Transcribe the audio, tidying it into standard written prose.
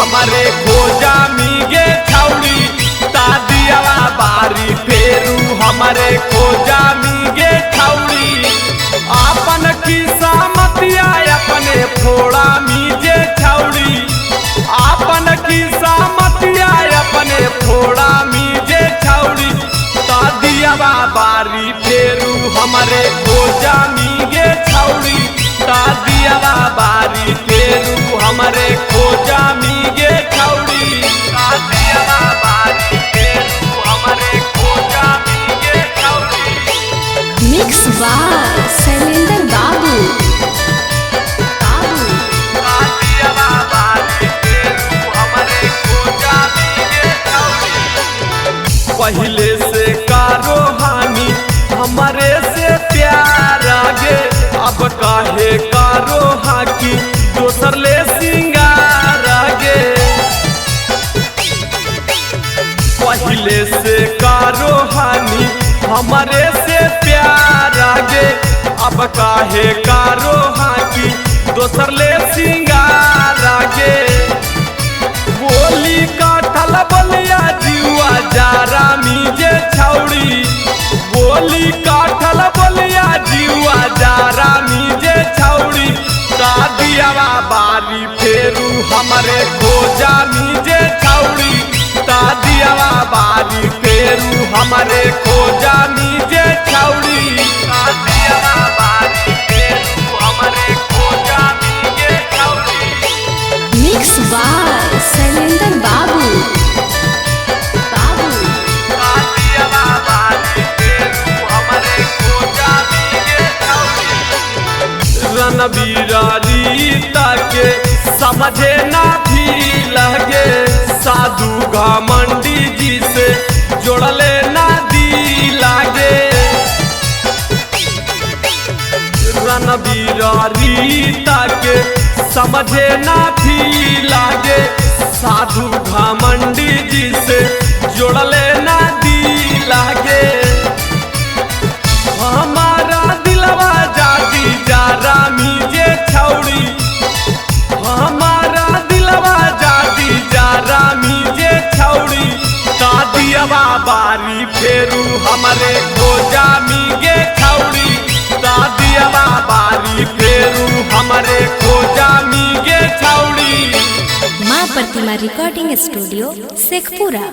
हमारे खोजा मीगे छौड़ी तादियावा बारी फेरू हमारे खोजा मीगे छौड़ी आपन की सामतिया अपने फोड़ा मीजे छौड़ी आपन की सामतिया अपने फोड़ा मीजे छौड़ी तादियावा बारी फेरू हमारे खोजा मीगे छौड़ी तादियावा बारी फेरू हमारे खोजा मीगे छौड़ी तादियावा बारी फेरू हमारे खोजा मीगे छौड़ी। मिक्स बाय शैलेंद्र बाबू। तादियावा बारी फेरू हमारे खोजा मीगे छौड़ी। पहले से कारो हानि हमारे से प्यार आगे अब काहे कारो हाकी दोसर ले सिंगार आगे पहले से कारो हानि हमारे से प्यार आगे अब काहे कारो हाकी दोसर ले सिंगार आगे बोली काठल बलिया जुआ जारा मीजे छौड़ी बोली काठल बलिया जुआ जारा मीजे छौड़ी तादियावा बारी फेरू हमारे खोजा मीजे छौड़ी तादियावा बारी फेरू हमारे खोजा मीजे छौड़ी तादियावा बारी फेरू हमारे खोजा मीजे छौड़ी। मिक्स बाय शैलेंद्र बाबू। तादियावा बारी फेरू हमारे खोजा मीगे छौड़ी। रणबीरा रीता के समझे ना भी लगे साधु घमंडी जी से जोड़ले ना दी लागे रणबीरा रीता के समझे ना भी लागे साधु घमंडी जी से जोड़ले ना दी लागे हमारा दिलवा जाती जारा मीजे छौड़ी हमारा दिलवा जाती जारा मीजे छौड़ी तादियावा बारी फेरू हमारे खोजा मीगे छौड़ी तादियावा बारी फेरू हमारे खोजा मीगे छौड़ी। माँ प्रतिमा रिकॉर्डिंग स्टूडियो शेखपुरा।